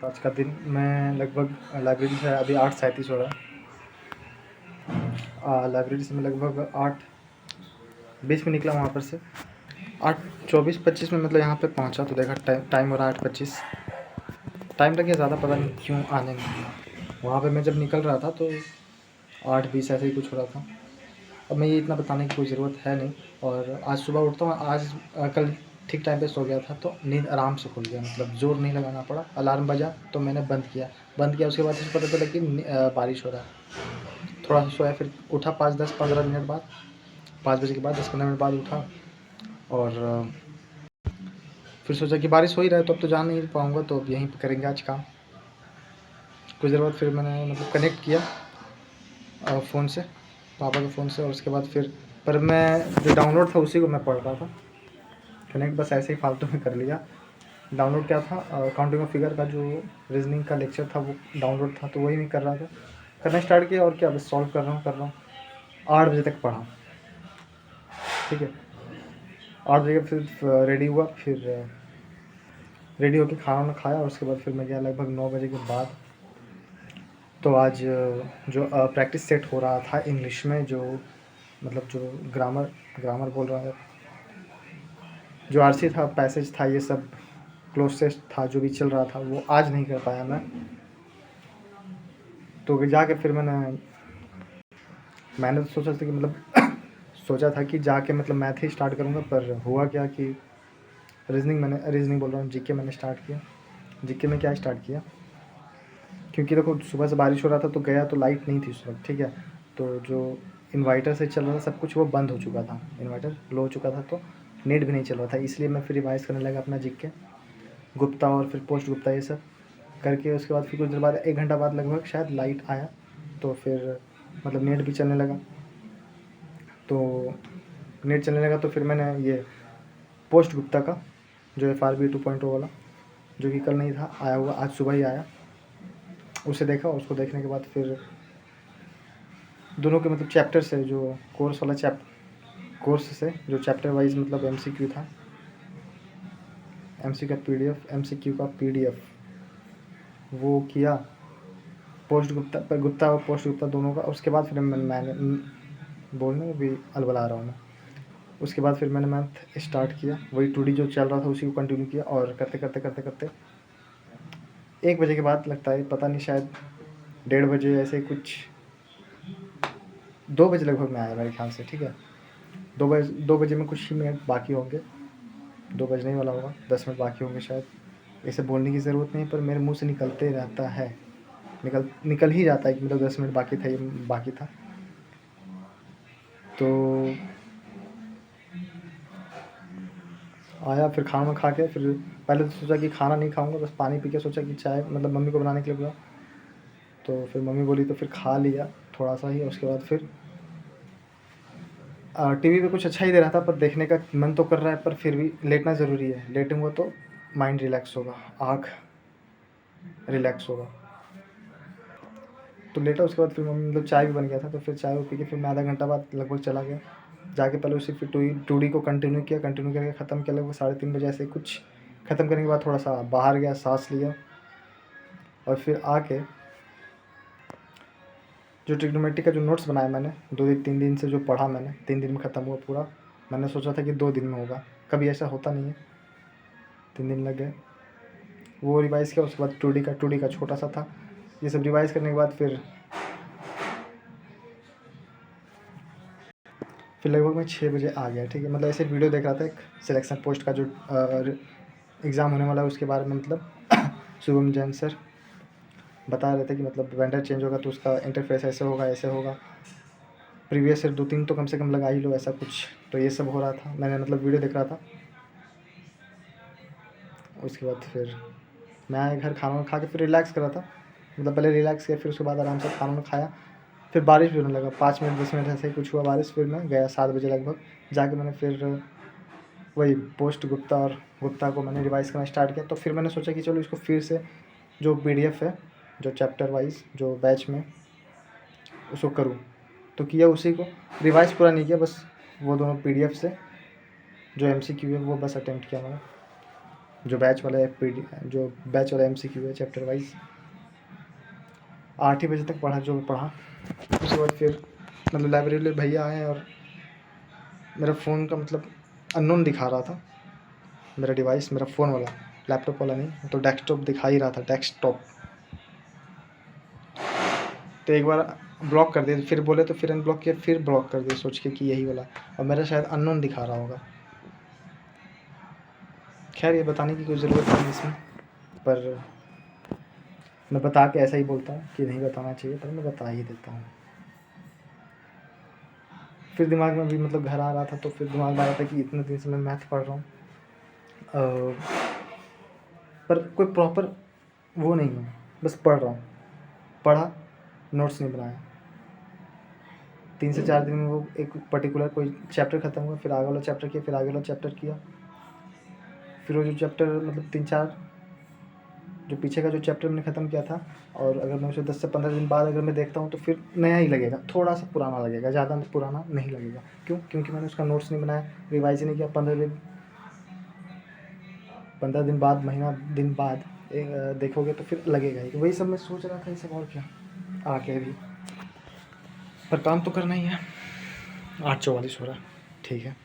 तो आज का दिन मैं लगभग लाइब्रेरी से अभी 8:37 हो रहा है। लाइब्रेरी से मैं लगभग 8:20 में निकला वहाँ पर से। 8:24-25 में मतलब यहाँ पे पहुँचा तो देखा टाइम हो रहा है 8:25। टाइम लग गया ज़्यादा, पता नहीं क्यों आने में। वहाँ पे मैं जब निकल रहा था तो 8:20 ऐसे ही कुछ हो रहा था। अब मैं ये इतना बताने की कोई ज़रूरत है नहीं। और आज सुबह उठता हूँ, आज कल ठीक टाइम पे सो गया था तो नींद आराम से खुल गया, मतलब ज़ोर नहीं लगाना पड़ा। अलार्म बजा तो मैंने बंद किया। उसके बाद मुझे पता चला कि बारिश हो रहा है। थोड़ा सा सोया, फिर उठा 5-10-15 मिनट बाद, 5 बजे के बाद 10-15 मिनट बाद उठा। और फिर सोचा कि बारिश हो ही रहा है तो अब तो जा नहीं पाऊँगा, तो अब यहीं पर करेंगे आज काम। कुछ देर बाद फिर मैंने मतलब कनेक्ट किया फ़ोन से, पापा के फ़ोन से। और उसके बाद फिर पर मैं जो डाउनलोड था उसी को मैं पढ़ रहा था। कनेक्ट बस ऐसे ही फालतू में कर लिया। डाउनलोड क्या था, काउंटिंग ऑफ फिगर का जो रीजनिंग का लेक्चर था वो डाउनलोड था, तो वही मैं कर रहा था। करना स्टार्ट किया और क्या, बस सॉल्व कर रहा हूँ। 8 बजे तक पढ़ा, ठीक है। 8 बजे फिर रेडी हुआ, फिर रेडी होकर खाना वाना खाया। और उसके बाद फिर मैं गया लगभग 9 बजे के बाद। तो आज जो प्रैक्टिस सेट हो रहा था इंग्लिश में, जो मतलब जो ग्रामर बोल रहा है, जो आरसी था, पैसेज था, ये सब क्लोजेस्ट था, जो भी चल रहा था वो आज नहीं कर पाया मैं। तो जाके फिर मैंने तो सोचा था कि मतलब सोचा था कि जाके मतलब मैथ ही स्टार्ट करूँगा, पर हुआ क्या कि रीजनिंग बोल रहा हूँ, जीके मैंने स्टार्ट किया। जीके में क्या स्टार्ट किया, क्योंकि देखो सुबह से बारिश हो रहा था तो गया तो लाइट नहीं थी उस वक्त, ठीक है। तो जो इन्वर्टर से चल रहा था सब कुछ वो बंद हो चुका था, इन्वर्टर लो हो चुका था, तो नेट भी नहीं चल रहा था। इसलिए मैं फिर रिवाइज़ करने लगा अपना जीके, गुप्ता और फिर पोस्ट गुप्ता ये सब करके। उसके बाद फिर कुछ देर बाद 1 घंटा बाद लगभग शायद लाइट आया, तो फिर मतलब नेट भी चलने लगा। तो नेट चलने लगा तो फिर मैंने ये पोस्ट गुप्ता का जो FRB 2.0 वाला, जो कि कल नहीं था आया हुआ, आज सुबह ही आया, उसे देखा। और उसको देखने के बाद फिर दोनों के मतलब चैप्टर से, जो कोर्स से जो चैप्टर वाइज मतलब MCQ था, MCQ का PDF वो किया, गुप्ता और पोस्ट गुप्ता दोनों का। उसके बाद फिर मैंने बोलने में भी अलबला रहा हूँ मैं। उसके बाद फिर मैंने मैथ स्टार्ट किया, वही 2D जो चल रहा था उसी को कंटिन्यू किया। और करते करते करते करते 1 बजे के बाद लगता है, पता नहीं, शायद 1:30 बजे ऐसे कुछ, 2 बजे लगभग में आया मेरे ख्याल से, ठीक है। 2 बजे में कुछ ही मिनट बाकी होंगे, 2 बजने ही वाला होगा, 10 मिनट बाकी होंगे शायद। ऐसे बोलने की ज़रूरत नहीं, पर मेरे मुंह से निकलते रहता है, निकल ही जाता है कि मतलब 10 मिनट बाकी था, ये बाकी था। तो आया, फिर खाना खा के, फिर पहले तो सोचा कि खाना नहीं खाऊंगा, बस पानी पी के सोचा कि चाय मतलब मम्मी को बनाने के लिए बोला। तो फिर मम्मी बोली तो फिर खा लिया थोड़ा सा ही। और उसके बाद फिर टीवी पे कुछ अच्छा ही दे रहा था, पर देखने का मन तो कर रहा है, पर फिर भी लेटना ज़रूरी है। लेटूंगा तो माइंड रिलैक्स होगा, आँख रिलैक्स होगा। तो लेटा। उसके बाद फिर मम्मी मतलब चाय भी बन गया था, तो फिर चाय पी के फिर मैं आधा घंटा बाद लगभग चला गया। जाके पहले उसी फिर 2D को कंटिन्यू करके ख़त्म किया लगभग 3:30 बजे ऐसे कुछ। ख़त्म करने के बाद थोड़ा सा बाहर गया, सांस लिया। और फिर आके जो ट्रिग्नोमेट्री का जो नोट्स बनाया मैंने 2-3 दिन से, जो पढ़ा मैंने 3 दिन में ख़त्म हुआ पूरा। मैंने सोचा था कि 2 दिन में होगा, कभी ऐसा होता नहीं है, 3 दिन लग गए। वो रिवाइज़ किया। उसके बाद 2D का छोटा सा था। ये सब रिवाइज़ करने के बाद फिर लगभग मैं 6 बजे आ गया, ठीक है। मतलब ऐसे वीडियो देख रहा था, एक सिलेक्शन पोस्ट का जो एग्ज़ाम होने वाला है उसके बारे में, मतलब शुभम जैन सर बता रहे थे कि मतलब वेंडर चेंज होगा तो उसका इंटरफेस ऐसे होगा, प्रीवियस ईयर 2-3 तो कम से कम लगा ही लो, ऐसा कुछ। तो ये सब हो रहा था, मैंने मतलब वीडियो देख रहा था। उसके बाद फिर मैं आया घर, खाना खा के फिर रिलैक्स कर रहा था। मतलब पहले रिलैक्स किया, फिर उसके बाद आराम से खाना खाया। फिर बारिश भी होने लगा, 5 मिनट 10 मिनट ऐसे ही कुछ हुआ बारिश। फिर मैं गया 7 बजे लगभग, जाके मैंने फिर वही पोस्ट गुप्ता और गुप्ता को मैंने रिवाइज़ करना स्टार्ट किया। तो फिर मैंने सोचा कि चलो इसको फिर से, जो PDF है, जो चैप्टर वाइज जो बैच में, उसको करूँ। तो किया, उसी को रिवाइज़ पूरा नहीं किया, बस वो दोनों PDF से जो MCQ है वो बस अटेम्प्ट किया मैंने। जो बैच वाला जो बैच वाला MCQ है चैप्टर वाइज 8 ही बजे तक पढ़ा जो पढ़ा। उसके बाद फिर मतलब लाइब्रेरी में भैया आए और मेरा फ़ोन का मतलब अननोन दिखा रहा था, मेरा डिवाइस, मेरा फ़ोन वाला, लैपटॉप वाला नहीं, तो डेस्कटॉप दिखा ही रहा था, डेस्कटॉप। तो एक बार ब्लॉक कर दिया, फिर बोले तो फिर अनब्लॉक किया, फिर ब्लॉक कर दिया सोच के कि यही वाला, और मेरा शायद अननोन दिखा रहा होगा। खैर ये बताने की कोई ज़रूरत नहीं इसमें, पर मैं बता के ऐसा ही बोलता हूँ कि नहीं बताना चाहिए, पर मैं बता ही देता हूँ। फिर दिमाग में भी मतलब घर आ रहा था, तो फिर दिमाग में आ रहा था कि इतने दिन से मैं मैथ पढ़ रहा हूँ, पर कोई प्रॉपर वो नहीं है, बस पढ़ रहा हूँ, पढ़ा, नोट्स नहीं बनाया। 3 से 4 दिन में वो एक पर्टिकुलर कोई चैप्टर ख़त्म हुआ, फिर आगे वाला चैप्टर किया, फिर आगे वाला चैप्टर किया, फिर वो जो चैप्टर मतलब 3-4 जो पीछे का जो चैप्टर मैंने ख़त्म किया था, और अगर मैं उसे 10 से 15 दिन बाद अगर मैं देखता हूँ तो फिर नया ही लगेगा, थोड़ा सा पुराना लगेगा, ज़्यादा पुराना नहीं लगेगा। क्यों? क्योंकि मैंने उसका नोट्स नहीं बनाया, रिवाइज ही नहीं किया। 15 दिन बाद, महीना दिन बाद देखोगे तो फिर लगेगा ही। वही सब मैं सोच रहा था, ये सब और क्या आके भी, पर काम तो करना ही है। 8:44 हो रहा है, ठीक है।